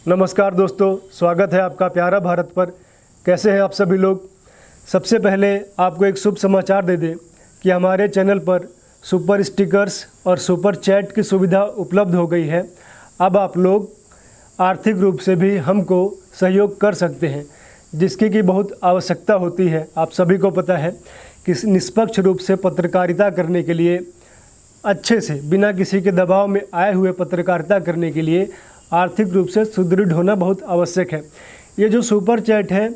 नमस्कार दोस्तों, स्वागत है आपका प्यारा भारत पर। कैसे हैं आप सभी लोग। सबसे पहले आपको एक शुभ समाचार दे दें कि हमारे चैनल पर सुपर स्टिकर्स और सुपर चैट की सुविधा उपलब्ध हो गई है। अब आप लोग आर्थिक रूप से भी हमको सहयोग कर सकते हैं, जिसकी की बहुत आवश्यकता होती है। आप सभी को पता है कि निष्पक्ष रूप से पत्रकारिता करने के लिए, अच्छे से बिना किसी के दबाव में आए हुए पत्रकारिता करने के लिए आर्थिक रूप से सुदृढ़ होना बहुत आवश्यक है। ये जो सुपर चैट है,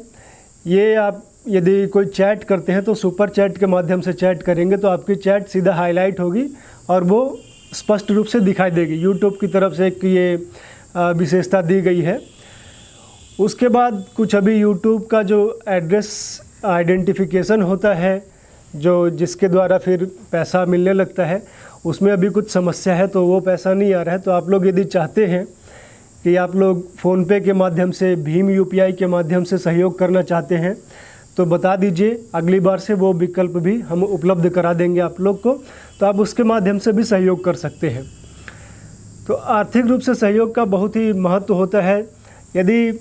ये आप यदि कोई चैट करते हैं तो सुपर चैट के माध्यम से चैट करेंगे तो आपकी चैट सीधा हाईलाइट होगी और वो स्पष्ट रूप से दिखाई देगी। यूट्यूब की तरफ से ये विशेषता दी गई है। उसके बाद कुछ अभी यूट्यूब का जो एड्रेस आइडेंटिफिकेशन होता है, जो जिसके द्वारा फिर पैसा मिलने लगता है, उसमें अभी कुछ समस्या है, तो वो पैसा नहीं आ रहा है। तो आप लोग यदि चाहते हैं कि आप लोग फ़ोनपे के माध्यम से, भीम यूपीआई के माध्यम से सहयोग करना चाहते हैं तो बता दीजिए, अगली बार से वो विकल्प भी हम उपलब्ध करा देंगे आप लोग को, तो आप उसके माध्यम से भी सहयोग कर सकते हैं। तो आर्थिक रूप से सहयोग का बहुत ही महत्व होता है। यदि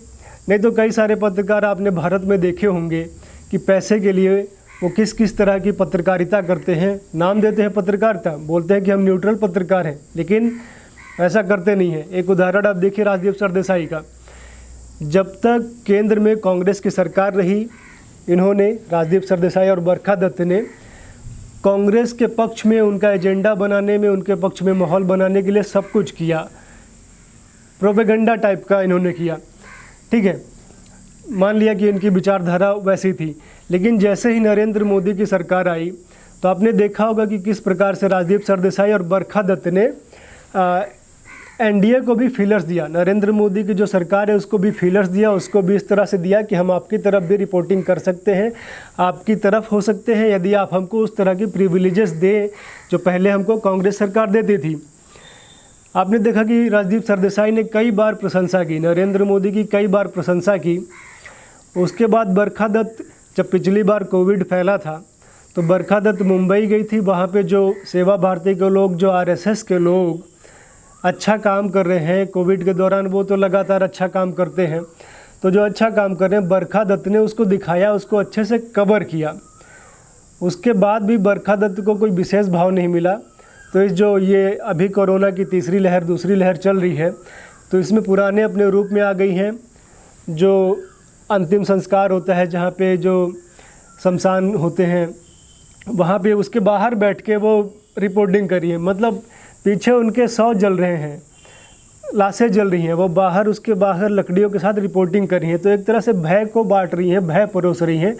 नहीं तो कई सारे पत्रकार आपने भारत में देखे होंगे कि पैसे के लिए वो किस किस तरह की पत्रकारिता करते हैं। नाम देते हैं पत्रकारिता, बोलते हैं कि हम न्यूट्रल पत्रकार हैं, लेकिन ऐसा करते नहीं हैं। एक उदाहरण आप देखिए राजदीप सरदेसाई का। जब तक केंद्र में कांग्रेस की सरकार रही, इन्होंने, राजदीप सरदेसाई और बरखा दत्त ने, कांग्रेस के पक्ष में उनका एजेंडा बनाने में, उनके पक्ष में माहौल बनाने के लिए सब कुछ किया। प्रोपेगेंडा टाइप का इन्होंने किया, ठीक है। मान लिया कि इनकी विचारधारा वैसी थी। लेकिन जैसे ही नरेंद्र मोदी की सरकार आई तो आपने देखा होगा कि किस प्रकार से राजदीप सरदेसाई और बरखा दत्त ने एनडीए को भी फीलर्स दिया। नरेंद्र मोदी की जो सरकार है उसको भी फीलर्स दिया, उसको भी इस तरह से दिया कि हम आपकी तरफ भी रिपोर्टिंग कर सकते हैं, आपकी तरफ हो सकते हैं, यदि आप हमको उस तरह की प्रिविलेजेस दें जो पहले हमको कांग्रेस सरकार देती थी। आपने देखा कि राजदीप सरदेसाई ने कई बार प्रशंसा की, नरेंद्र मोदी की कई बार प्रशंसा की। उसके बाद बरखा दत्त, जब पिछली बार कोविड फैला था तो बरखा दत्त मुंबई गई थी। वहाँ पे जो सेवा भारती के लोग, जो आरएसएस के लोग अच्छा काम कर रहे हैं कोविड के दौरान, वो तो लगातार अच्छा काम करते हैं। तो जो अच्छा काम कर रहे हैं, बरखा दत्त ने उसको दिखाया, उसको अच्छे से कवर किया। उसके बाद भी बरखा दत्त को कोई विशेष भाव नहीं मिला। तो इस जो ये अभी कोरोना की तीसरी लहर, दूसरी लहर चल रही है, तो इसमें पुराने अपने रूप में आ गई हैं। जो अंतिम संस्कार होता है, जहाँ पे जो शमशान होते हैं, वहाँ पे उसके बाहर बैठ के वो रिपोर्टिंग करी है। मतलब पीछे उनके 100 जल रहे हैं, लाशें जल रही हैं, वो बाहर, उसके बाहर लकड़ियों के साथ रिपोर्टिंग कर रही हैं। तो एक तरह से भय को बांट रही हैं, भय परोस रही हैं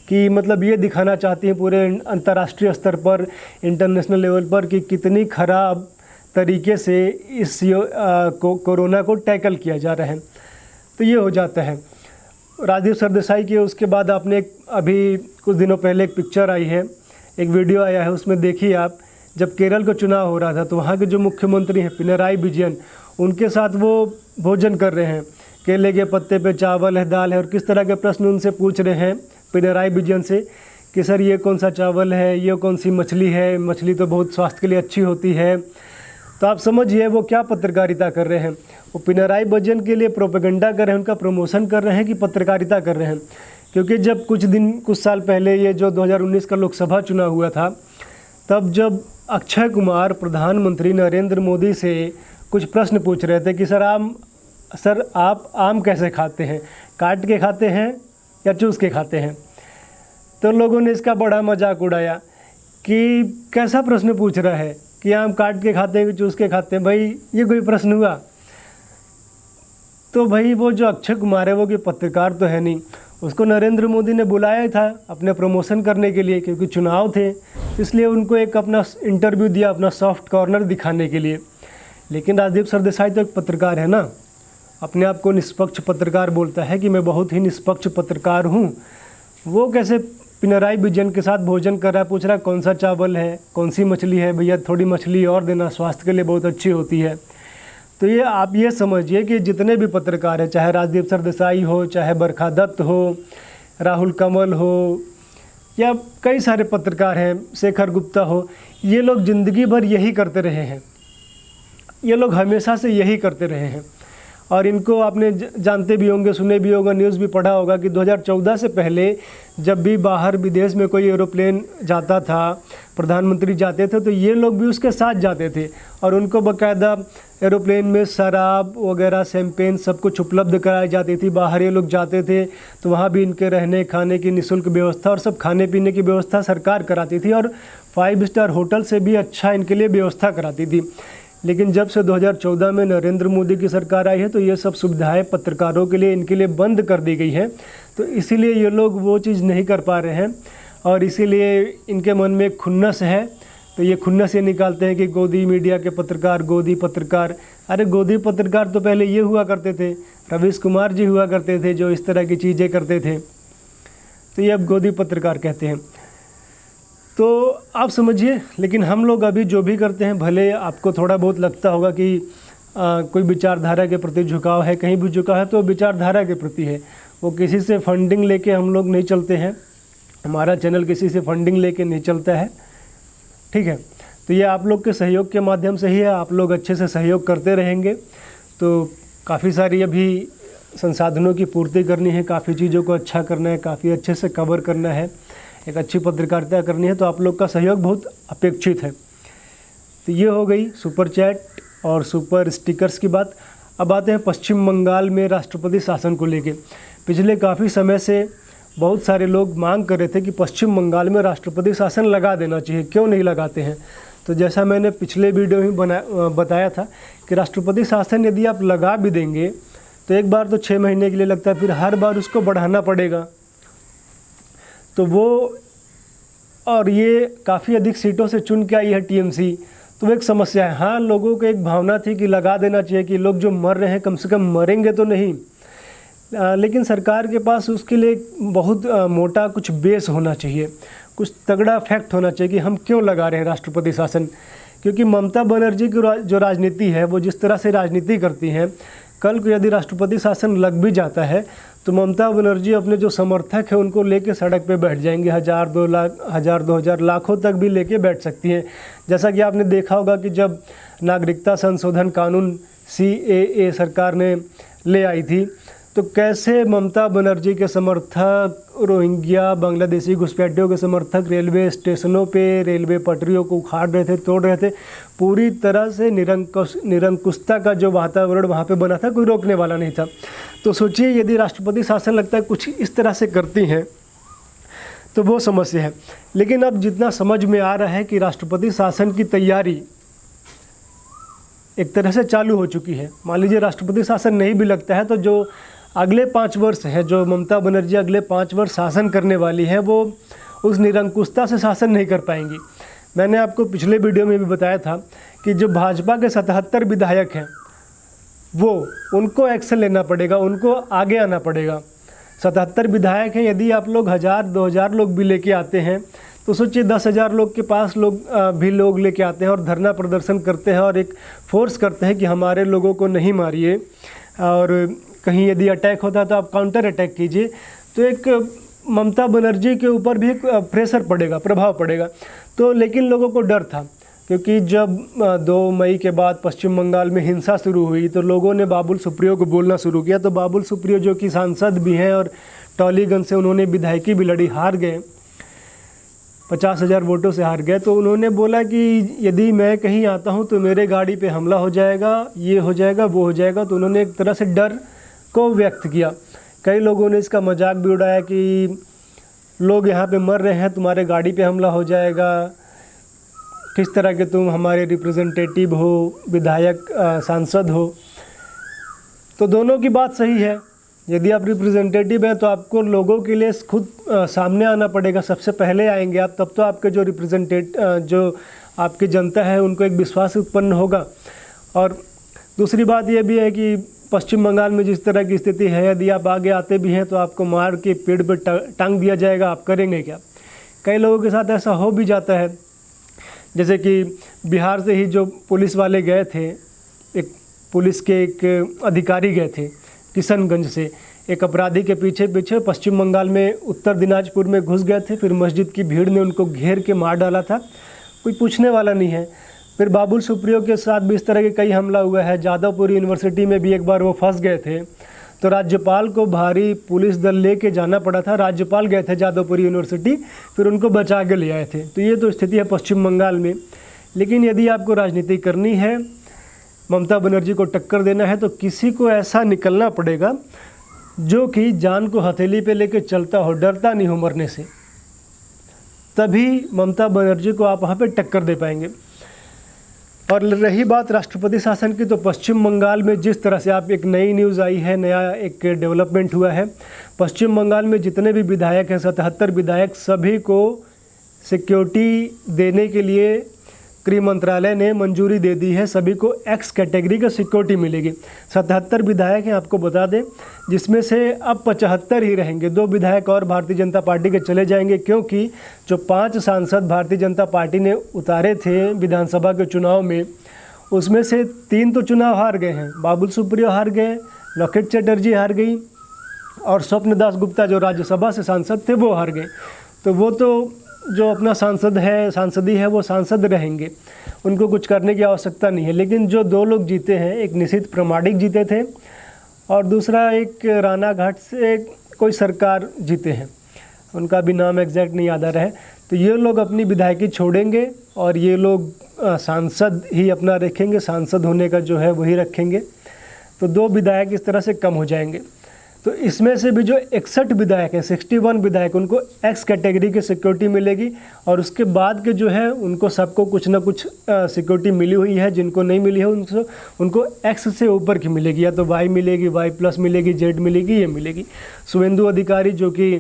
कि मतलब ये दिखाना चाहती हैं पूरे अंतर्राष्ट्रीय स्तर पर, इंटरनेशनल लेवल पर, कि कितनी खराब तरीके से इस कोरोना को टैकल किया जा रहा है। तो ये हो जाता है। राजदीप सरदेसाई के उसके बाद आपने अभी कुछ दिनों पहले एक पिक्चर आई है, एक वीडियो आया है, उसमें देखिए आप, जब केरल का चुनाव हो रहा था तो वहाँ के जो मुख्यमंत्री हैं पिनराई विजयन, उनके साथ वो भोजन कर रहे हैं, केले के पत्ते पे चावल है, दाल है, और किस तरह के प्रश्न उनसे पूछ रहे हैं पिनराई विजयन से कि सर ये कौन सा चावल है, ये कौन सी मछली है, मछली तो बहुत स्वास्थ्य के लिए अच्छी होती है। तो आप समझिए वो क्या पत्रकारिता कर रहे हैं। वो पिनराई विजयन के लिए प्रोपेगेंडा कर रहे हैं, उनका प्रमोशन कर रहे हैं कि पत्रकारिता कर रहे हैं। क्योंकि जब कुछ साल पहले ये जो 2019 का लोकसभा चुनाव हुआ था, तब जब अक्षय कुमार प्रधानमंत्री नरेंद्र मोदी से कुछ प्रश्न पूछ रहे थे कि सर आप आम कैसे खाते हैं, काट के खाते हैं या चूस के खाते हैं, तो लोगों ने इसका बड़ा मजाक उड़ाया कि कैसा प्रश्न पूछ रहा है कि आम काट के खाते हैं कि चूस के खाते हैं। भाई ये कोई प्रश्न हुआ? तो भाई वो जो अक्षय कुमार है वो कि पत्रकार तो है नहीं, उसको नरेंद्र मोदी ने बुलाया था अपने प्रमोशन करने के लिए, क्योंकि चुनाव थे, इसलिए उनको एक अपना इंटरव्यू दिया, अपना सॉफ्ट कॉर्नर दिखाने के लिए। लेकिन राजदीप सरदेसाई तो एक पत्रकार है ना, अपने आप को निष्पक्ष पत्रकार बोलता है कि मैं बहुत ही निष्पक्ष पत्रकार हूँ। वो कैसे पिनराई विजयन के साथ भोजन कर रहा है, पूछ रहा है कौन सा चावल है, कौन सी मछली है, भैया थोड़ी मछली और देना, स्वास्थ्य के लिए बहुत अच्छी होती है। तो ये आप ये समझिए कि जितने भी पत्रकार हैं, चाहे राजदीप सरदेसाई हो, चाहे बरखा दत्त हो, राहुल कंवल हो, या कई सारे पत्रकार हैं, शेखर गुप्ता हो, ये लोग ज़िंदगी भर यही करते रहे हैं, ये लोग हमेशा से यही करते रहे हैं। और इनको आपने जानते भी होंगे, सुने भी होगा, न्यूज़ भी पढ़ा होगा कि 2014 से पहले जब भी बाहर विदेश में कोई एरोप्लेन जाता था, प्रधानमंत्री जाते थे, तो ये लोग भी उसके साथ जाते थे और उनको बाकायदा एरोप्लेन में शराब वगैरह, शैम्पेन सब कुछ उपलब्ध कराई जाती थी। बाहर ये लोग जाते थे तो वहाँ भी इनके रहने खाने की निःशुल्क व्यवस्था और सब खाने पीने की व्यवस्था सरकार कराती थी और 5 स्टार होटल से भी अच्छा इनके लिए व्यवस्था कराती थी। लेकिन जब से 2014 में नरेंद्र मोदी की सरकार आई है तो ये सब सुविधाएं पत्रकारों के लिए, इनके लिए बंद कर दी गई है। तो इसीलिए ये लोग वो चीज़ नहीं कर पा रहे हैं और इसीलिए इनके मन में खुन्नस है। तो ये खुन्नस ये निकालते हैं कि गोदी मीडिया के पत्रकार, गोदी पत्रकार। अरे गोदी पत्रकार तो पहले ये हुआ करते थे, रवीश कुमार जी हुआ करते थे जो इस तरह की चीज़ें करते थे, तो ये अब गोदी पत्रकार कहते हैं। तो आप समझिए, लेकिन हम लोग अभी जो भी करते हैं, भले आपको थोड़ा बहुत लगता होगा कि कोई विचारधारा के प्रति झुकाव है, कहीं भी झुकाव है तो विचारधारा के प्रति है। वो किसी से फंडिंग लेके हम लोग नहीं चलते हैं, हमारा चैनल किसी से फंडिंग लेके नहीं चलता है, ठीक है। तो ये आप लोग के सहयोग के माध्यम से ही है, आप लोग अच्छे से सहयोग करते रहेंगे तो काफ़ी सारी अभी संसाधनों की पूर्ति करनी है, काफ़ी चीज़ों को अच्छा करना है, काफ़ी अच्छे से कवर करना है, एक अच्छी पत्रकारिता करनी है, तो आप लोग का सहयोग बहुत अपेक्षित है। तो ये हो गई सुपर चैट और सुपर स्टिकर्स की बात। अब आते हैं पश्चिम बंगाल में राष्ट्रपति शासन को लेके। पिछले काफ़ी समय से बहुत सारे लोग मांग कर रहे थे कि पश्चिम बंगाल में राष्ट्रपति शासन लगा देना चाहिए, क्यों नहीं लगाते हैं। तो जैसा मैंने पिछले वीडियो में बताया था कि राष्ट्रपति शासन यदि आप लगा भी देंगे तो एक बार तो 6 महीने के लिए लगता है, फिर हर बार उसको बढ़ाना पड़ेगा। तो वो, और ये काफ़ी अधिक सीटों से चुन के आई है टीएमसी, तो एक समस्या है। हाँ, लोगों को एक भावना थी कि लगा देना चाहिए कि लोग जो मर रहे हैं कम से कम मरेंगे तो नहीं, लेकिन सरकार के पास उसके लिए बहुत मोटा कुछ बेस होना चाहिए, कुछ तगड़ा फैक्ट होना चाहिए कि हम क्यों लगा रहे हैं राष्ट्रपति शासन। क्योंकि ममता बनर्जी की जो राजनीति है, वो जिस तरह से राजनीति करती हैं, कल को यदि राष्ट्रपति शासन लग भी जाता है तो ममता बनर्जी अपने जो समर्थक हैं उनको लेके सड़क पे बैठ जाएंगे, 1000-2000 लाखों तक भी लेके बैठ सकती हैं। जैसा कि आपने देखा होगा कि जब नागरिकता संशोधन कानून CAA सरकार ने ले आई थी तो कैसे ममता बनर्जी के समर्थक, रोहिंग्या बांग्लादेशी घुसपैठियों के समर्थक रेलवे स्टेशनों पे रेलवे पटरियों को उखाड़ रहे थे, तोड़ रहे थे। पूरी तरह से निरंकुशता का जो वातावरण वहाँ पे बना था, कोई रोकने वाला नहीं था। तो सोचिए यदि राष्ट्रपति शासन लगता है कुछ इस तरह से करती हैं तो वो समस्या है। लेकिन अब जितना समझ में आ रहा है कि राष्ट्रपति शासन की तैयारी एक तरह से चालू हो चुकी है। मान लीजिए राष्ट्रपति शासन नहीं भी लगता है तो जो अगले 5 वर्ष है, जो ममता बनर्जी अगले 5 वर्ष शासन करने वाली है, वो उस निरंकुशता से शासन नहीं कर पाएंगी। मैंने आपको पिछले वीडियो में भी बताया था कि जो भाजपा के 77 विधायक हैं वो, उनको एक्शन लेना पड़ेगा, उनको आगे आना पड़ेगा। 77 विधायक हैं, यदि आप लोग 1000-2000 लोग भी लेके आते हैं तो सोचिए 10,000 लोग के पास लोग लेके आते हैं और धरना प्रदर्शन करते हैं और एक फोर्स करते हैं कि हमारे लोगों को नहीं मारिए, और कहीं यदि अटैक होता है तो आप काउंटर अटैक कीजिए। तो एक ममता बनर्जी के ऊपर भी एक प्रेशर पड़ेगा, प्रभाव पड़ेगा। तो लेकिन लोगों को डर था, क्योंकि जब 2 मई के बाद पश्चिम बंगाल में हिंसा शुरू हुई तो लोगों ने बाबुल सुप्रियो को बोलना शुरू किया। तो बाबुल सुप्रियो जो कि सांसद भी हैं और टॉलीगंज से उन्होंने विधायकी भी लड़ी, हार गए, 50,000 वोटों से हार गए। तो उन्होंने बोला कि यदि मैं कहीं आता हूं तो मेरे गाड़ी पे हमला हो जाएगा, ये हो जाएगा, वो हो जाएगा। तो उन्होंने एक तरह से डर को व्यक्त किया। कई लोगों ने इसका मजाक भी उड़ाया कि लोग यहाँ पे मर रहे हैं, तुम्हारे गाड़ी पे हमला हो जाएगा, किस तरह के तुम हमारे रिप्रेजेंटेटिव हो, विधायक सांसद हो। तो दोनों की बात सही है। यदि आप रिप्रेजेंटेटिव हैं तो आपको लोगों के लिए खुद सामने आना पड़ेगा, सबसे पहले आएंगे आप, तब तो आपके जो आपकी जनता है उनको एक विश्वास उत्पन्न होगा। और दूसरी बात यह भी है कि पश्चिम बंगाल में जिस तरह की स्थिति है, यदि आप आगे आते भी हैं तो आपको मार के पेड़ पर टांग दिया जाएगा, आप करेंगे क्या? कई लोगों के साथ ऐसा हो भी जाता है। जैसे कि बिहार से ही जो पुलिस वाले गए थे, एक पुलिस के एक अधिकारी गए थे किशनगंज से, एक अपराधी के पीछे पश्चिम बंगाल में उत्तर दिनाजपुर में घुस गए थे, फिर मस्जिद की भीड़ ने उनको घेर के मार डाला था, कोई पूछने वाला नहीं है। फिर बाबुल सुप्रियो के साथ भी इस तरह के कई हमला हुआ है। जादवपुर यूनिवर्सिटी में भी एक बार वो फंस गए थे, तो राज्यपाल को भारी पुलिस दल लेके जाना पड़ा था। राज्यपाल गए थे जादवपुर यूनिवर्सिटी, फिर उनको बचा के ले आए थे। तो ये तो स्थिति है पश्चिम बंगाल में। लेकिन यदि आपको राजनीति करनी है, ममता बनर्जी को टक्कर देना है, तो किसी को ऐसा निकलना पड़ेगा जो कि जान को हथेली पे लेके चलता हो, डरता नहीं हो मरने से, तभी ममता बनर्जी को आप वहाँ पे टक्कर दे पाएंगे। और रही बात राष्ट्रपति शासन की, तो पश्चिम बंगाल में जिस तरह से आप एक नई न्यूज़ आई है, नया एक डेवलपमेंट हुआ है। पश्चिम बंगाल में जितने भी विधायक हैं, 77 विधायक, सभी को सिक्योरिटी देने के लिए गृह मंत्रालय ने मंजूरी दे दी है। सभी को एक्स कैटेगरी का सिक्योरिटी मिलेगी। 77 विधायक हैं, आपको बता दें, जिसमें से अब 75 ही रहेंगे। 2 विधायक और भारतीय जनता पार्टी के चले जाएंगे, क्योंकि जो 5 सांसद भारतीय जनता पार्टी ने उतारे थे विधानसभा के चुनाव में, उसमें से 3 तो चुनाव हार गए हैं। बाबुल सुप्रियो हार गए, लॉकेट चैटर्जी हार गई, और स्वप्न दास गुप्ता जो राज्यसभा से सांसद थे वो हार गए। तो वो तो जो अपना सांसदी है वो सांसद रहेंगे, उनको कुछ करने की आवश्यकता नहीं है। लेकिन जो 2 लोग जीते हैं, एक निशित प्रामाणिक जीते थे और दूसरा एक रानाघाट से कोई सरकार जीते हैं, उनका भी नाम एग्जैक्ट नहीं याद आ रहा है। तो ये लोग अपनी विधायकी छोड़ेंगे और ये लोग सांसद ही अपना रखेंगे, सांसद होने का जो है वही रखेंगे। तो 2 विधायक इस तरह से कम हो जाएंगे। तो इसमें से भी जो 61 विधायक हैं, 61 विधायक, उनको एक्स कैटेगरी की सिक्योरिटी मिलेगी। और उसके बाद के जो है उनको सबको कुछ ना कुछ सिक्योरिटी मिली हुई है। जिनको नहीं मिली है उनको एक्स से ऊपर की मिलेगी, या तो वाई मिलेगी, वाई प्लस मिलेगी, जेड मिलेगी, ये मिलेगी। शुभेंदु अधिकारी जो कि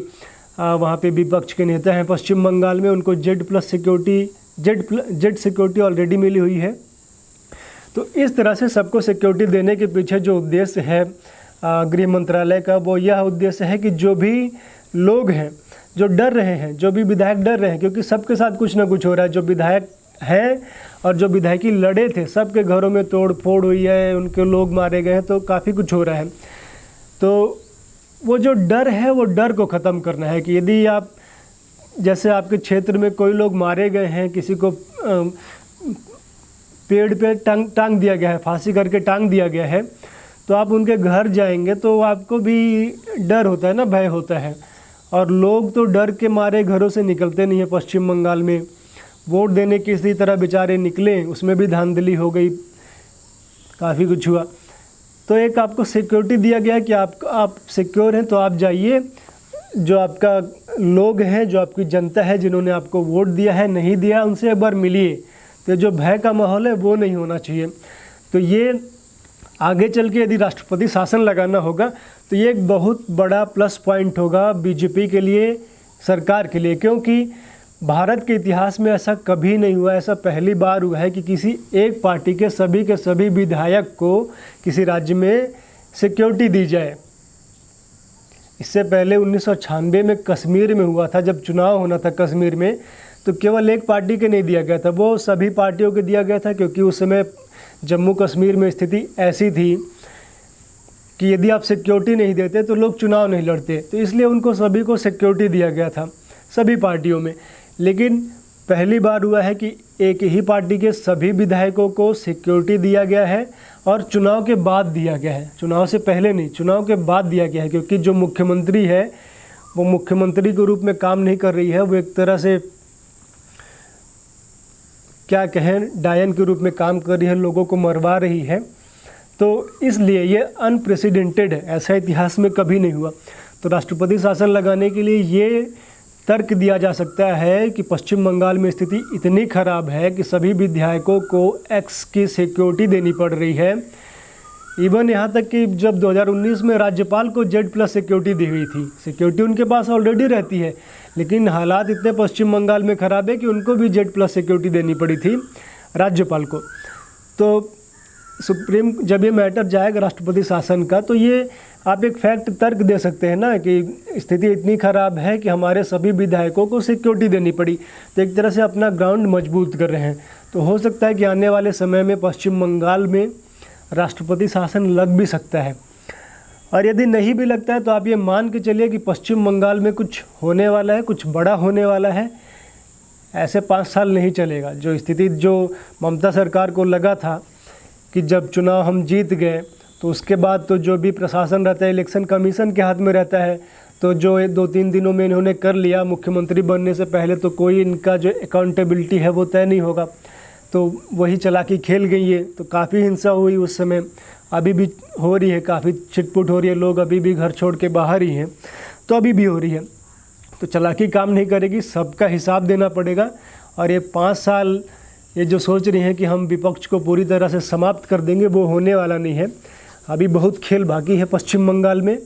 वहाँ पे विपक्ष के नेता हैं पश्चिम बंगाल में, उनको Z plus security, Z security already मिली हुई है। तो इस तरह से सबको सिक्योरिटी देने के पीछे जो उद्देश्य है गृह मंत्रालय का, वो यह उद्देश्य है कि जो भी लोग हैं जो डर रहे हैं, जो भी विधायक डर रहे हैं, क्योंकि सबके साथ कुछ ना कुछ हो रहा है। जो विधायक हैं और जो विधायकी लड़े थे, सबके घरों में तोड़ फोड़ हुई है, उनके लोग मारे गए हैं, तो काफ़ी कुछ हो रहा है। तो वो जो डर है, वो डर को ख़त्म करना है कि यदि आप, जैसे आपके क्षेत्र में कोई लोग मारे गए हैं, किसी को पेड़ पे टांग दिया गया है, फांसी करके टांग दिया गया है, तो आप उनके घर जाएंगे तो आपको भी डर होता है ना, भय होता है। और लोग तो डर के मारे घरों से निकलते नहीं हैं। पश्चिम बंगाल में वोट देने की इसी तरह बेचारे निकले, उसमें भी धांधली हो गई, काफ़ी कुछ हुआ। तो एक आपको सिक्योरिटी दिया गया कि आप सिक्योर हैं, तो आप जाइए, जो आपका लोग हैं, जो आपकी जनता है, जिन्होंने आपको वोट दिया है, नहीं दिया, उनसे एक बार मिलिए। तो जो भय का माहौल है वो नहीं होना चाहिए। तो ये आगे चल के यदि राष्ट्रपति शासन लगाना होगा तो ये एक बहुत बड़ा प्लस पॉइंट होगा बीजेपी के लिए, सरकार के लिए, क्योंकि भारत के इतिहास में ऐसा कभी नहीं हुआ। ऐसा पहली बार हुआ है कि किसी एक पार्टी के सभी विधायक को किसी राज्य में सिक्योरिटी दी जाए। इससे पहले 1996 में कश्मीर में हुआ था, जब चुनाव होना था कश्मीर में, तो केवल एक पार्टी के नहीं दिया गया था, वो सभी पार्टियों को दिया गया था। क्योंकि उस समय जम्मू कश्मीर में स्थिति ऐसी थी कि यदि आप सिक्योरिटी नहीं देते तो लोग चुनाव नहीं लड़ते, तो इसलिए उनको सभी को सिक्योरिटी दिया गया था, सभी पार्टियों में। लेकिन पहली बार हुआ है कि एक ही पार्टी के सभी विधायकों को सिक्योरिटी दिया गया है, और चुनाव के बाद दिया गया है, चुनाव से पहले नहीं, चुनाव के बाद दिया गया है। क्योंकि जो मुख्यमंत्री है वो मुख्यमंत्री के रूप में काम नहीं कर रही है, वो एक तरह से क्या कहें, डायन के रूप में काम कर रही है, लोगों को मरवा रही है। तो इसलिए ये अनप्रेसिडेंटेड है, ऐसा इतिहास में कभी नहीं हुआ। तो राष्ट्रपति शासन लगाने के लिए ये तर्क दिया जा सकता है कि पश्चिम बंगाल में स्थिति इतनी ख़राब है कि सभी विधायकों को एक्स की सिक्योरिटी देनी पड़ रही है। इवन यहाँ तक कि जब 2019 में राज्यपाल को जेड प्लस सिक्योरिटी दी हुई थी, सिक्योरिटी उनके पास ऑलरेडी रहती है, लेकिन हालात इतने पश्चिम बंगाल में ख़राब है कि उनको भी जेड प्लस सिक्योरिटी देनी पड़ी थी राज्यपाल को। तो सुप्रीम, जब ये मैटर जाएगा राष्ट्रपति शासन का, तो ये आप एक फैक्ट तर्क दे सकते हैं ना कि स्थिति इतनी ख़राब है कि हमारे सभी विधायकों को सिक्योरिटी देनी पड़ी। तो एक तरह से अपना ग्राउंड मजबूत कर रहे हैं। तो हो सकता है कि आने वाले समय में पश्चिम बंगाल में राष्ट्रपति शासन लग भी सकता है। और यदि नहीं भी लगता है तो आप ये मान के चलिए कि पश्चिम बंगाल में कुछ होने वाला है, कुछ बड़ा होने वाला है। ऐसे 5 साल नहीं चलेगा। जो स्थिति जो ममता सरकार को लगा था कि जब चुनाव हम जीत गए तो उसके बाद तो जो भी प्रशासन रहता है इलेक्शन कमीशन के हाथ में रहता है, तो जो 2-3 दिनों में इन्होंने कर लिया मुख्यमंत्री बनने से पहले, तो कोई इनका जो अकाउंटेबिलिटी है वो तय नहीं होगा। तो वही चालाकी खेल गई है। तो काफ़ी हिंसा हुई उस समय, अभी भी हो रही है, काफ़ी छिटपुट हो रही है, लोग अभी भी घर छोड़ के बाहर ही हैं, तो अभी भी हो रही है। तो चालाकी काम नहीं करेगी, सबका हिसाब देना पड़ेगा। और ये 5 साल ये जो सोच रही हैं कि हम विपक्ष को पूरी तरह से समाप्त कर देंगे, वो होने वाला नहीं है। अभी बहुत खेल बाकी है पश्चिम बंगाल में।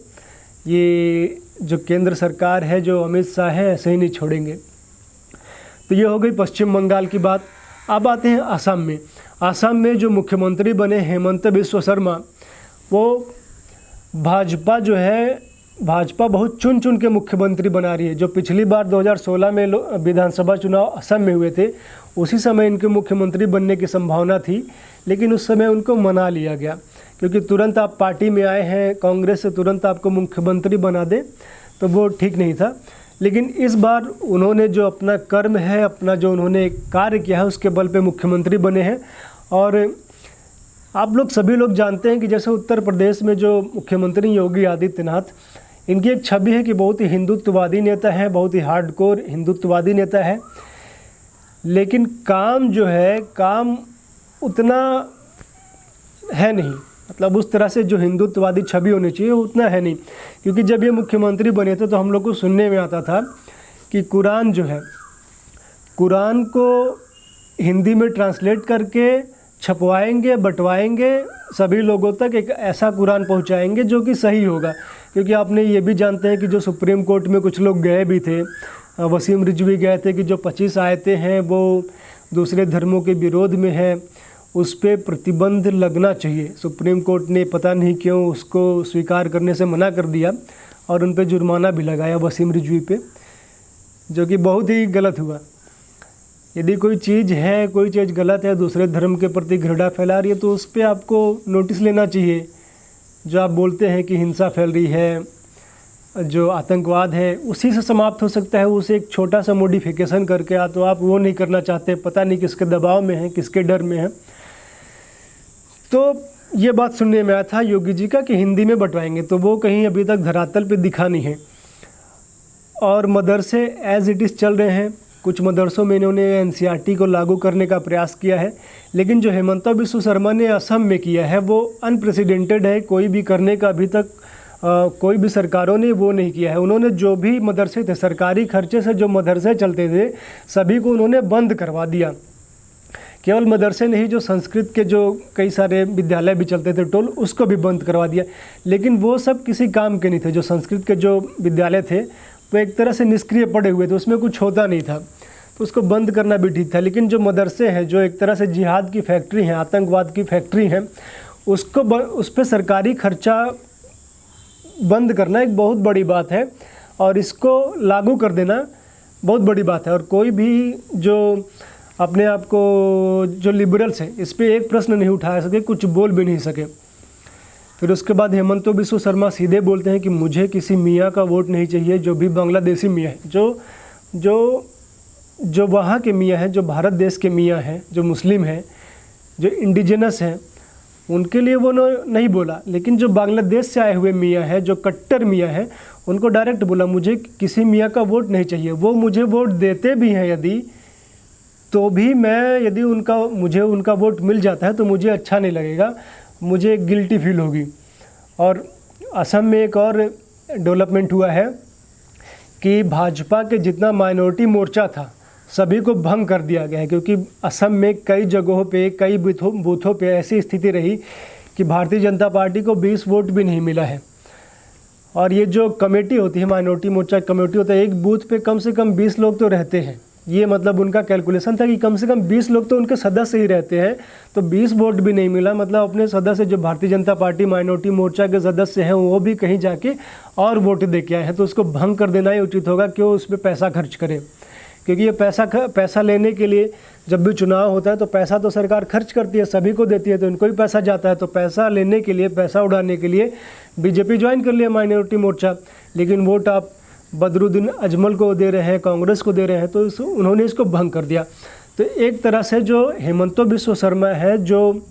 ये जो केंद्र सरकार है, जो अमित शाह है, ऐसे ही नहीं छोड़ेंगे। तो ये हो गई पश्चिम बंगाल की बात। अब आते हैं असम में। असम में जो मुख्यमंत्री बने हेमंत बिस्वा शर्मा, वो भाजपा जो है, भाजपा बहुत चुन चुन के मुख्यमंत्री बना रही है। जो पिछली बार 2016 में विधानसभा चुनाव असम में हुए थे, उसी समय इनके मुख्यमंत्री बनने की संभावना थी, लेकिन उस समय उनको मना लिया गया, क्योंकि तुरंत आप पार्टी में आए हैं कांग्रेस से, तुरंत आपको मुख्यमंत्री बना दे, तो वो ठीक नहीं था। लेकिन इस बार उन्होंने जो अपना कर्म है, अपना जो उन्होंने कार्य किया है, उसके बल पे मुख्यमंत्री बने हैं। और आप लोग सभी लोग जानते हैं कि जैसे उत्तर प्रदेश में जो मुख्यमंत्री योगी आदित्यनाथ, इनकी एक छवि है कि बहुत ही हिंदुत्ववादी नेता है, बहुत ही हार्डकोर हिंदुत्ववादी नेता है। लेकिन काम जो है, काम उतना है नहीं, मतलब उस तरह से जो हिंदुत्ववादी छवि होनी चाहिए उतना है नहीं। क्योंकि जब ये मुख्यमंत्री बने थे तो हम लोग को सुनने में आता था कि कुरान जो है, कुरान को हिंदी में ट्रांसलेट करके छपवाएंगे, बंटवाएंगे, सभी लोगों तक एक ऐसा कुरान पहुंचाएंगे जो कि सही होगा। क्योंकि आपने ये भी जानते हैं कि जो सुप्रीम कोर्ट में कुछ लोग गए भी थे, वसीम रिजवी गए थे, कि जो 25 आयतें हैं वो दूसरे धर्मों के विरोध में है, उस पर प्रतिबंध लगना चाहिए। सुप्रीम कोर्ट ने पता नहीं क्यों उसको स्वीकार करने से मना कर दिया और उन पर जुर्माना भी लगाया वसीम रिजवी पे, जो कि बहुत ही गलत हुआ। यदि कोई चीज़ है, कोई चीज़ गलत है, दूसरे धर्म के प्रति घृणा फैला रही है, तो उस पर आपको नोटिस लेना चाहिए। जो आप बोलते हैं कि हिंसा फैल रही है, जो आतंकवाद है, उसी से समाप्त हो सकता है। उसे एक छोटा सा मॉडिफिकेशन करके तो आप वो नहीं करना चाहते, पता नहीं किसके दबाव में है, किसके डर में है। तो ये बात सुनने में आया था योगी जी का कि हिंदी में बंटवाएंगे, तो वो कहीं अभी तक धरातल पे दिखा नहीं है। और मदरसे एज इट इज़ चल रहे हैं। कुछ मदरसों में इन्होंने एनसीईआरटी को लागू करने का प्रयास किया है, लेकिन जो हेमंत बिस्वा शर्मा ने असम में किया है वो अनप्रेसिडेंटेड है। कोई भी करने का अभी तक कोई भी सरकारों ने वो नहीं किया है। उन्होंने जो भी मदरसे थे, सरकारी खर्चे से जो मदरसे चलते थे, सभी को उन्होंने बंद करवा दिया। केवल मदरसे नहीं, जो संस्कृत के जो कई सारे विद्यालय भी चलते थे टोल, उसको भी बंद करवा दिया। लेकिन वो सब किसी काम के नहीं थे। जो संस्कृत के जो विद्यालय थे वो एक तरह से निष्क्रिय पड़े हुए थे, उसमें कुछ होता नहीं था, तो उसको बंद करना भी ठीक था। लेकिन जो मदरसे हैं, जो एक तरह से जिहाद की फैक्ट्री हैं, आतंकवाद की फैक्ट्री हैं, उसको उस पर सरकारी खर्चा बंद करना एक बहुत बड़ी बात है, और इसको लागू कर देना बहुत बड़ी बात है। और कोई भी जो अपने आप को जो लिबरल्स हैं, इस पर एक प्रश्न नहीं उठा सके, कुछ बोल भी नहीं सके। फिर उसके बाद हेमंत बिस्वा शर्मा सीधे बोलते हैं कि मुझे किसी मियाँ का वोट नहीं चाहिए, जो भी बांग्लादेशी मियाँ है, जो वहाँ के मियाँ हैं, जो भारत देश के मियाँ हैं, जो मुस्लिम हैं, जो इंडिजिनस हैं, उनके लिए वो नहीं बोला। लेकिन जो बांग्लादेश से आए हुए मियाँ हैं, जो कट्टर मियाँ हैं, उनको डायरेक्ट बोला मुझे किसी मियाँ का वोट नहीं चाहिए। वो मुझे वोट देते भी हैं यदि, तो भी मैं यदि मुझे उनका वोट मिल जाता है तो मुझे अच्छा नहीं लगेगा, मुझे गिल्टी फील होगी। और असम में एक और डेवलपमेंट हुआ है कि भाजपा के जितना माइनॉरिटी मोर्चा था, सभी को भंग कर दिया गया है। क्योंकि असम में कई जगहों पे, कई बूथों पे ऐसी स्थिति रही कि भारतीय जनता पार्टी को 20 वोट भी नहीं मिला है। और ये जो कमेटी होती है, माइनॉरिटी मोर्चा कमेटी होता है, एक बूथ पे कम से कम 20 लोग तो रहते हैं। ये मतलब उनका कैलकुलेशन था कि कम से कम 20 लोग तो उनके सदस्य ही रहते हैं। तो 20 वोट भी नहीं मिला, मतलब अपने सदस्य जो भारतीय जनता पार्टी माइनॉरिटी मोर्चा के सदस्य हैं, वो भी कहीं जाके और वोट दे के आए हैं। तो उसको भंग कर देना ही उचित होगा, क्यों उस पर पैसा खर्च करें। क्योंकि ये पैसा लेने के लिए जब भी चुनाव होता है तो पैसा तो सरकार खर्च करती है, सभी को देती है, तो इनको भी पैसा जाता है। तो पैसा लेने के लिए, पैसा उड़ाने के लिए बीजेपी ज्वाइन कर लिया माइनॉरिटी मोर्चा। लेकिन वोट आप बदरुद्दीन अजमल को दे रहे हैं, कांग्रेस को दे रहे हैं, तो उन्होंने इसको भंग कर दिया। तो एक तरह से जो हेमंतो बिस्व शर्मा है, जो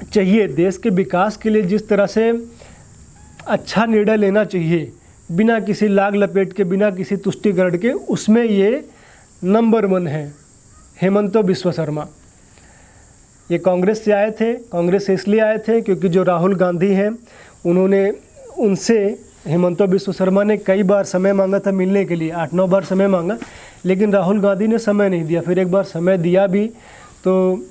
चाहिए देश के विकास के लिए जिस तरह से अच्छा निर्णय लेना चाहिए बिना किसी लाग लपेट के, बिना किसी तुष्टिकरण के, उसमें ये नंबर 1 है हेमंतो बिस्व शर्मा। ये कांग्रेस से आए थे, कांग्रेस से इसलिए आए थे क्योंकि जो राहुल गांधी हैं उन्होंने उनसे हेमंतो बिस्व शर्मा ने कई बार समय मांगा था मिलने के लिए, 8-9 बार समय मांगा, लेकिन राहुल गांधी ने समय नहीं दिया। फिर एक बार समय दिया भी तो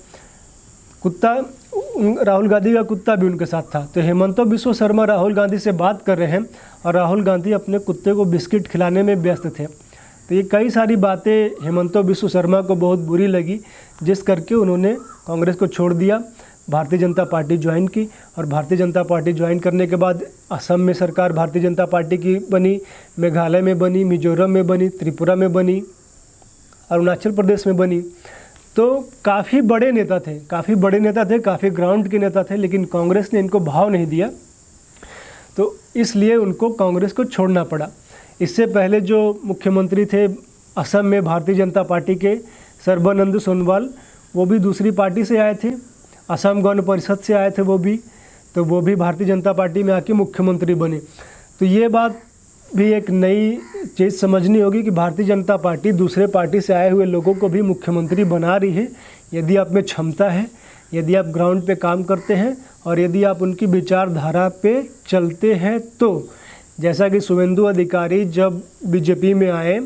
राहुल गांधी का कुत्ता भी उनके साथ था। तो हेमंतो बिस्व शर्मा राहुल गांधी से बात कर रहे हैं और राहुल गांधी अपने कुत्ते को बिस्किट खिलाने में व्यस्त थे। तो ये कई सारी बातें हेमंतो बिस्व शर्मा को बहुत बुरी लगी, जिस करके उन्होंने कांग्रेस को छोड़ दिया, भारतीय जनता पार्टी ज्वाइन की। और भारतीय जनता पार्टी ज्वाइन करने के बाद असम में सरकार भारतीय जनता पार्टी की बनी, मेघालय में बनी, मिजोरम में बनी, त्रिपुरा में बनी, अरुणाचल प्रदेश में बनी। तो काफ़ी बड़े नेता थे, काफ़ी ग्राउंड के नेता थे, लेकिन कांग्रेस ने इनको भाव नहीं दिया, तो इसलिए उनको कांग्रेस को छोड़ना पड़ा। इससे पहले जो मुख्यमंत्री थे असम में भारतीय जनता पार्टी के, सर्बानंद सोनोवाल, वो भी दूसरी पार्टी से आए थे, असम गण परिषद से आए थे वो भी भारतीय जनता पार्टी में आके मुख्यमंत्री बने। तो ये बात भी एक नई चीज़ समझनी होगी कि भारतीय जनता पार्टी दूसरे पार्टी से आए हुए लोगों को भी मुख्यमंत्री बना रही है, यदि आप में क्षमता है, यदि आप ग्राउंड पे काम करते हैं और यदि आप उनकी विचारधारा पे चलते हैं। तो जैसा कि शुभेंदु अधिकारी जब बीजेपी में आए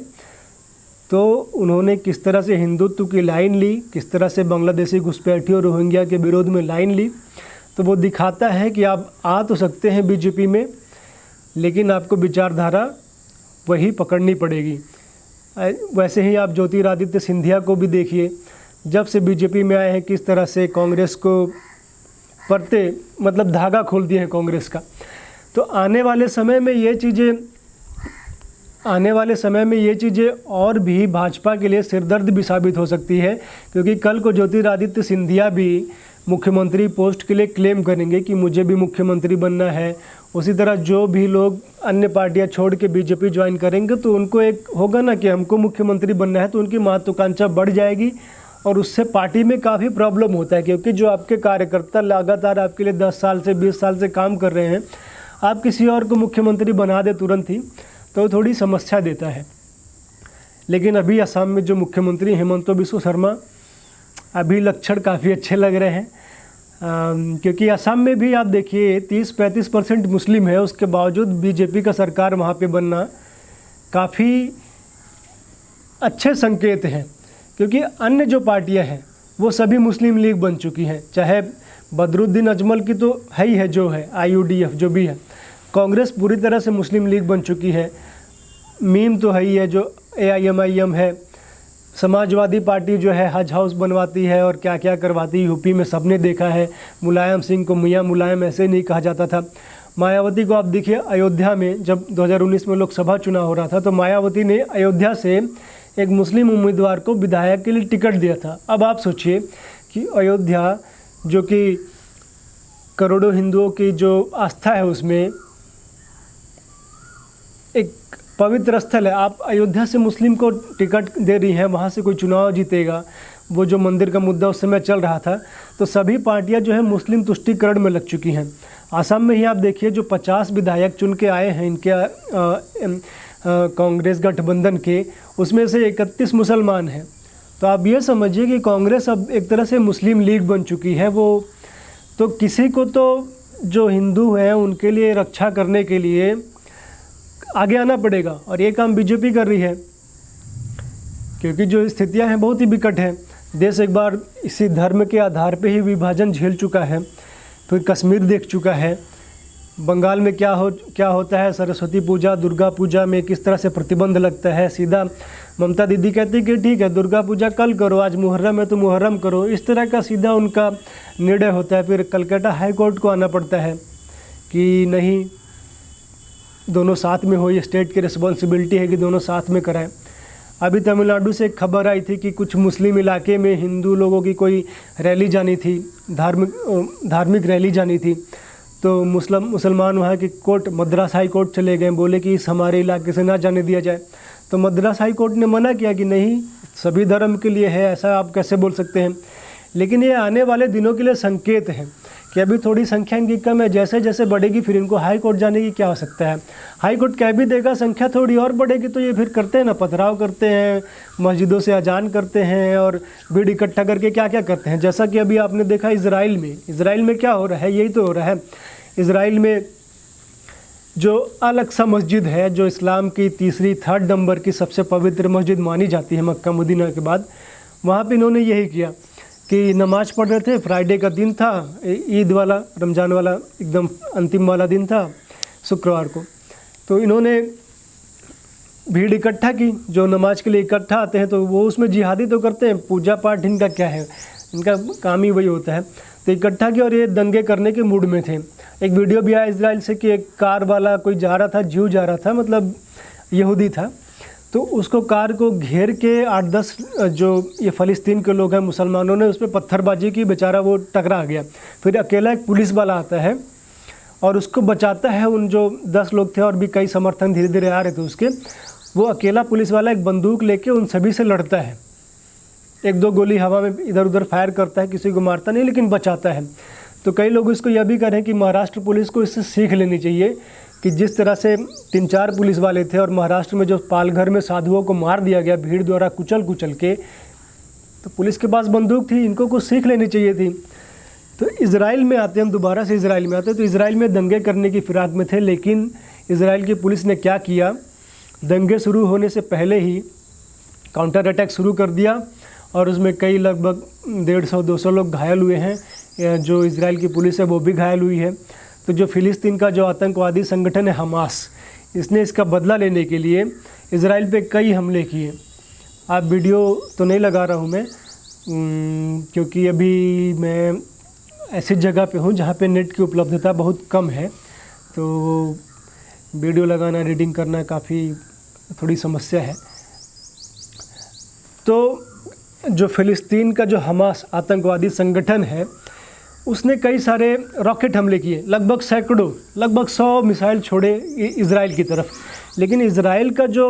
तो उन्होंने किस तरह से हिंदुत्व की लाइन ली, किस तरह से बांग्लादेशी घुसपैठियों और रोहिंग्या के विरोध में लाइन ली, तो वो दिखाता है कि आप आ तो सकते हैं बीजेपी में, लेकिन आपको विचारधारा वही पकड़नी पड़ेगी। वैसे ही आप ज्योतिरादित्य सिंधिया को भी देखिए, जब से बीजेपी में आए हैं किस तरह से कांग्रेस को परते मतलब धागा खोल दिए हैं कांग्रेस का। तो आने वाले समय में ये चीज़ें और भी भाजपा के लिए सिरदर्द भी साबित हो सकती है, क्योंकि कल को ज्योतिरादित्य सिंधिया भी मुख्यमंत्री पोस्ट के लिए क्लेम करेंगे कि मुझे भी मुख्यमंत्री बनना है। उसी तरह जो भी लोग अन्य पार्टियां छोड़ के बीजेपी ज्वाइन करेंगे तो उनको एक होगा ना कि हमको मुख्यमंत्री बनना है, तो उनकी महत्वाकांक्षा बढ़ जाएगी और उससे पार्टी में काफ़ी प्रॉब्लम होता है। क्योंकि जो आपके कार्यकर्ता लगातार आपके लिए 10 साल से 20 साल से काम कर रहे हैं, आप किसी और को मुख्यमंत्री बना दे तुरंत ही, तो थोड़ी समस्या देता है। लेकिन अभी असम में जो मुख्यमंत्री हेमंतो बिस्व शर्मा, अभी लक्षण काफ़ी अच्छे लग रहे हैं, क्योंकि असम में भी आप देखिए 30-35% मुस्लिम है, उसके बावजूद बीजेपी का सरकार वहाँ पे बनना काफ़ी अच्छे संकेत हैं। क्योंकि अन्य जो पार्टियां हैं वो सभी मुस्लिम लीग बन चुकी हैं, चाहे बदरुद्दीन अजमल की तो है ही है, जो है IUDF जो भी है, कांग्रेस पूरी तरह से मुस्लिम लीग बन चुकी है, मीम तो है ही है जो AIMIM है, समाजवादी पार्टी जो है हज हाउस बनवाती है और क्या क्या करवाती है, यूपी में सबने देखा है। मुलायम सिंह को मियाँ मुलायम ऐसे नहीं कहा जाता था। मायावती को आप देखिए, अयोध्या में जब 2019 में लोकसभा चुनाव हो रहा था तो मायावती ने अयोध्या से एक मुस्लिम उम्मीदवार को विधायक के लिए टिकट दिया था। अब आप सोचिए कि अयोध्या जो कि करोड़ों हिंदुओं की जो आस्था है उसमें एक पवित्र स्थल है, आप अयोध्या से मुस्लिम को टिकट दे रही हैं, वहाँ से कोई चुनाव जीतेगा, वो जो मंदिर का मुद्दा उस समय चल रहा था। तो सभी पार्टियां जो है मुस्लिम तुष्टीकरण में लग चुकी हैं। असम में ही आप देखिए जो 50 विधायक चुन के आए हैं इनके कांग्रेस गठबंधन के, उसमें से 31 मुसलमान हैं। तो आप ये समझिए कि कांग्रेस अब एक तरह से मुस्लिम लीग बन चुकी है। वो तो किसी को तो जो हिंदू हैं उनके लिए रक्षा करने के लिए आगे आना पड़ेगा, और ये काम बीजेपी कर रही है, क्योंकि जो स्थितियां हैं बहुत ही विकट हैं। देश एक बार इसी धर्म के आधार पे ही विभाजन झेल चुका है, फिर कश्मीर देख चुका है, बंगाल में क्या होता है, सरस्वती पूजा दुर्गा पूजा में किस तरह से प्रतिबंध लगता है। सीधा ममता दीदी कहती कि ठीक है दुर्गा पूजा कल करो, आज मुहर्रम है तो मुहर्रम करो, इस तरह का सीधा उनका निर्णय होता है। फिर कलकत्ता हाई कोर्ट को आना पड़ता है कि नहीं, दोनों साथ में हो, ये स्टेट की रिस्पॉन्सिबिलिटी है कि दोनों साथ में कराएं। अभी तमिलनाडु से एक खबर आई थी कि कुछ मुस्लिम इलाके में हिंदू लोगों की कोई रैली जानी थी, धार्मिक रैली जानी थी, तो मुसलमान वहाँ की कोर्ट मद्रास हाई कोर्ट चले गए, बोले कि इस हमारे इलाके से ना जाने दिया जाए। तो मद्रास हाई कोर्ट ने मना किया कि नहीं, सभी धर्म के लिए है, ऐसा आप कैसे बोल सकते हैं। लेकिन ये आने वाले दिनों के लिए संकेत है कि अभी थोड़ी संख्या इनकी कम है, जैसे जैसे बढ़ेगी फिर इनको हाई कोर्ट जाने की क्या हो सकता है। हाई कोर्ट कह भी देगा संख्या थोड़ी और बढ़ेगी तो ये फिर करते हैं ना, पथराव करते हैं, मस्जिदों से अजान करते हैं और भीड़ इकट्ठा करके क्या क्या करते हैं। जैसा कि अभी आपने देखा इजराइल में क्या हो रहा है, यही तो हो रहा है। इजराइल में जो अल अक्सा मस्जिद है, जो इस्लाम की थर्ड नंबर की सबसे पवित्र मस्जिद मानी जाती है मक्का मदीना के बाद, वहाँ पे इन्होंने यही किया कि नमाज़ पढ़ रहे थे। फ्राइडे का दिन था, ईद वाला, रमज़ान वाला एकदम अंतिम वाला दिन था, शुक्रवार को। तो इन्होंने भीड़ इकट्ठा की, जो नमाज के लिए इकट्ठा आते हैं तो वो उसमें जिहादी तो करते हैं, पूजा पाठ इनका क्या है, इनका काम ही वही होता है। तो इकट्ठा किया और ये दंगे करने के मूड में थे। एक वीडियो भी आया इजराइल से कि एक कार वाला कोई जा रहा था, जीव जा रहा था, मतलब यहूदी था, तो उसको कार को घेर के 8-10 जो ये फ़लस्तीन के लोग हैं मुसलमानों ने उस पर पत्थरबाजी की, बेचारा वो टकरा गया। फिर अकेला एक पुलिस वाला आता है और उसको बचाता है। उन जो 10 लोग थे और भी कई समर्थन धीरे धीरे आ रहे थे उसके, वो अकेला पुलिस वाला एक बंदूक लेके उन सभी से लड़ता है, 1-2 गोली हवा में इधर उधर फायर करता है, किसी को मारता नहीं लेकिन बचाता है। तो कई लोग इसको यह भी कह रहे हैं कि महाराष्ट्र पुलिस को इससे सीख लेनी चाहिए कि जिस तरह से 3-4 पुलिस वाले थे और महाराष्ट्र में जो पालघर में साधुओं को मार दिया गया भीड़ द्वारा कुचल के, तो पुलिस के पास बंदूक थी, इनको कुछ सीख लेनी चाहिए थी। तो इजराइल में आते हैं, हम दोबारा से इजराइल में आते हैं। तो इजराइल में दंगे करने की फिराक में थे, लेकिन इजराइल की पुलिस ने क्या किया, दंगे शुरू होने से पहले ही काउंटर अटैक शुरू कर दिया और उसमें कई लगभग 150-200 लोग घायल हुए हैं। जो इजराइल की पुलिस है वो भी घायल हुई है। तो जो फ़िलिस्तीन का जो आतंकवादी संगठन है हमास, इसने इसका बदला लेने के लिए इजराइल पे कई हमले किए। आप वीडियो तो नहीं लगा रहा हूँ मैं, क्योंकि अभी मैं ऐसी जगह पे हूँ जहाँ पे नेट की उपलब्धता बहुत कम है, तो वीडियो लगाना, एडिटिंग करना काफ़ी थोड़ी समस्या है। तो जो फ़िलिस्तीन का जो हमास आतंकवादी संगठन है उसने कई सारे रॉकेट हमले किए, लगभग सैकड़ों, लगभग 100 मिसाइल छोड़े इजराइल की तरफ। लेकिन इजराइल का जो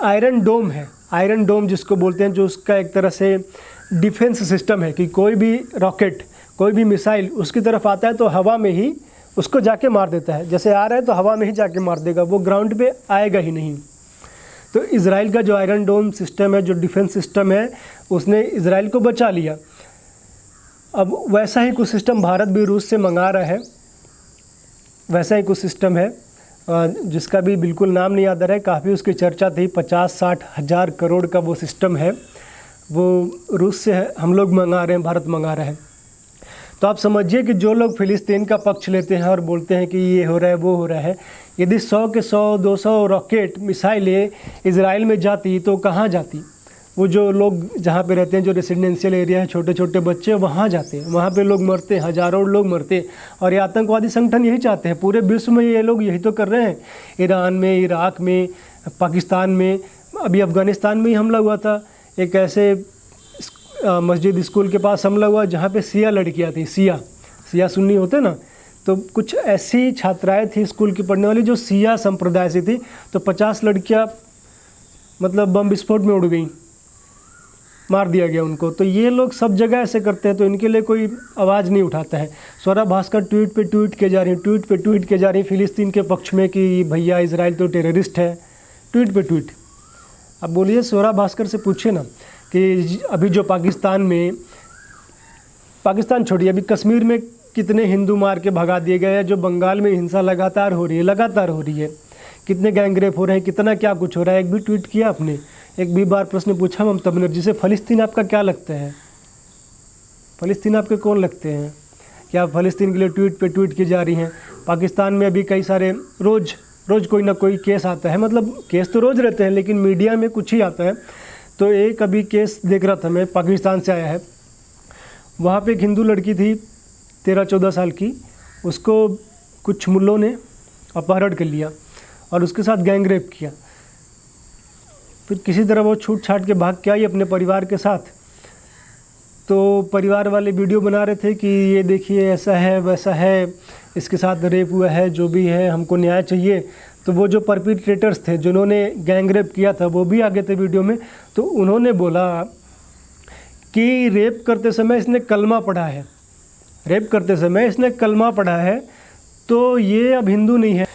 आयरन डोम है, आयरन डोम जिसको बोलते हैं, जो उसका एक तरह से डिफेंस सिस्टम है कि कोई भी रॉकेट, कोई भी मिसाइल उसकी तरफ आता है तो हवा में ही उसको जाके मार देता है। जैसे आ रहा है तो हवा में ही जाके मार देगा, वो ग्राउंड पे आएगा ही नहीं। तो इजराइल का जो आयरन डोम सिस्टम है, जो डिफेंस सिस्टम है, उसने इजराइल को बचा लिया। अब वैसा ही कुछ सिस्टम भारत भी रूस से मंगा रहा है, वैसा ही कुछ सिस्टम है जिसका भी बिल्कुल नाम नहीं याद आ रहा है, काफ़ी उसकी चर्चा थी। 50-60 हज़ार करोड़ का वो सिस्टम है, वो रूस से हम लोग मंगा रहे हैं, भारत मंगा रहा है। तो आप समझिए कि जो लोग फ़िलिस्तीन का पक्ष लेते हैं और बोलते हैं कि ये हो रहा है, वो हो रहा है, यदि 100 के 100-200 रॉकेट मिसाइलें इजराइल में जाती तो कहाँ जाती? वो जो लोग जहाँ पे रहते हैं, जो रेसिडेंशियल एरिया है, छोटे छोटे बच्चे वहाँ जाते हैं, वहाँ पे लोग मरते हैं, हज़ारों लोग मरते हैं। और ये आतंकवादी संगठन यही चाहते हैं, पूरे विश्व में ये लोग यही तो कर रहे हैं। ईरान में, इराक में, पाकिस्तान में, अभी अफ़गानिस्तान में ही हमला हुआ था। एक ऐसे मस्जिद स्कूल के पास हमला हुआ जहाँ पे सिया लड़कियाँ थी, सिया सुन्नी होते ना, तो कुछ ऐसी छात्राएँ थी स्कूल की पढ़ने वाली जो सिया संप्रदाय से थी, तो 50 लड़कियाँ मतलब बम विस्फोट में उड़ गई, मार दिया गया उनको। तो ये लोग सब जगह ऐसे करते हैं, तो इनके लिए कोई आवाज़ नहीं उठाता है। स्वरा भास्कर ट्वीट पे ट्वीट किए जा रही फ़िलिस्तीन के पक्ष में कि भैया इजराइल तो टेररिस्ट है, ट्वीट पे ट्वीट। अब बोलिए, स्वरा भास्कर से पूछे ना कि अभी जो पाकिस्तान छोड़िए, अभी कश्मीर में कितने हिंदू मार के भगा दिए गए हैं, जो बंगाल में हिंसा लगातार हो रही है, कितने गैंगरेप हो रहे हैं, कितना क्या कुछ हो रहा है। एक भी ट्वीट किया आपने? एक भी बार प्रश्न पूछा ममता बनर्जी से, फ़लस्तीन आपका क्या लगता है? फ़लस्तीन आपके कौन लगते हैं? क्या फ़लस्तीन के लिए ट्वीट पे ट्वीट की जा रही हैं? पाकिस्तान में अभी कई सारे रोज़ कोई ना कोई केस आता है, मतलब केस तो रोज़ रहते हैं लेकिन मीडिया में कुछ ही आता है। तो एक अभी केस देख रहा था मैं, पाकिस्तान से आया है। वहाँ पे एक हिंदू लड़की थी 13-14 साल की, उसको कुछ मुल्लों ने अपहरण कर लिया और उसके साथ गैंगरेप किया। फिर किसी तरह वो छूट छाट के भाग के आई अपने परिवार के साथ। तो परिवार वाले वीडियो बना रहे थे कि ये देखिए ऐसा है वैसा है, इसके साथ रेप हुआ है, जो भी है हमको न्याय चाहिए। तो वो जो परपिट्रेटर्स थे जिन्होंने गैंग रेप किया था वो भी आ गए थे वीडियो में। तो उन्होंने बोला कि रेप करते समय इसने कलमा पढ़ा है, रेप करते समय इसने कलमा पढ़ा है, तो ये अब हिंदू नहीं है,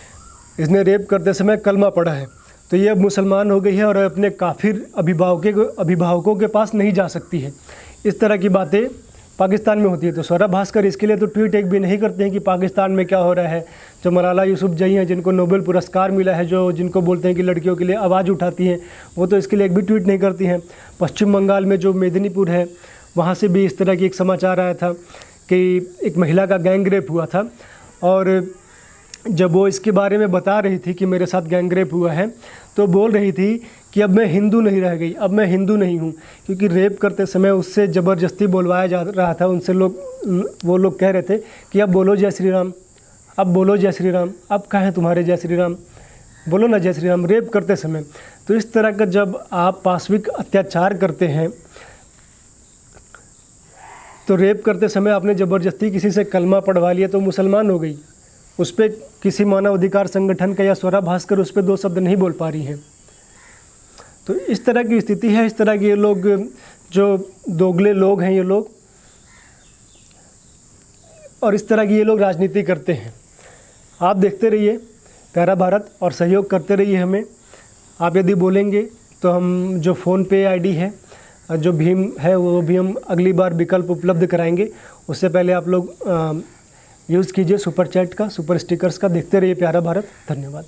इसने रेप करते समय कलमा पढ़ा है तो ये अब मुसलमान हो गई है और अपने काफिर अभिभावकों के पास नहीं जा सकती है। इस तरह की बातें पाकिस्तान में होती है। तो सौरभ भास्कर इसके लिए तो ट्वीट एक भी नहीं करते हैं कि पाकिस्तान में क्या हो रहा है। जो मलाला यूसुफजई हैं जिनको नोबेल पुरस्कार मिला है, जो जिनको बोलते हैं कि लड़कियों के लिए आवाज़ उठाती हैं, वो तो इसके लिए एक भी ट्वीट नहीं करती हैं। पश्चिम बंगाल में जो मेदिनीपुर है वहाँ से भी इस तरह की एक समाचार आया था कि एक महिला का गैंग रेप हुआ था, और जब वो इसके बारे में बता रही थी कि मेरे साथ गैंग रेप हुआ है तो बोल रही थी कि अब मैं हिंदू नहीं रह गई, अब मैं हिंदू नहीं हूँ, क्योंकि रेप करते समय उससे ज़बरदस्ती बोलवाया जा रहा था। उनसे वो लोग कह रहे थे कि अब बोलो जय श्री राम, अब बोलो जय श्री राम, अब कहाँ हैं तुम्हारे जय श्री राम, बोलो ना जय श्री राम, रेप करते समय। तो इस तरह का जब आप पाशविक अत्याचार करते हैं, तो रेप करते समय आपने ज़बरदस्ती किसी से कलमा पढ़वा लिया तो मुसलमान हो गई। उस पर किसी मानवाधिकार संगठन का या सौरभ भास्कर उस पर 2 शब्द नहीं बोल पा रही हैं। तो इस तरह की स्थिति है। इस तरह के ये लोग जो दोगले लोग हैं ये लोग, और इस तरह की ये लोग राजनीति करते हैं। आप देखते रहिए प्यारा भारत और सहयोग करते रहिए हमें। आप यदि बोलेंगे तो हम जो फ़ोनपे आईडी है, जो भीम है, वो भी हम अगली बार विकल्प उपलब्ध कराएंगे। उससे पहले आप लोग यूज़ कीजिए सुपर चैट का, सुपर स्टिकर्स का। देखते रहिए प्यारा भारत। धन्यवाद।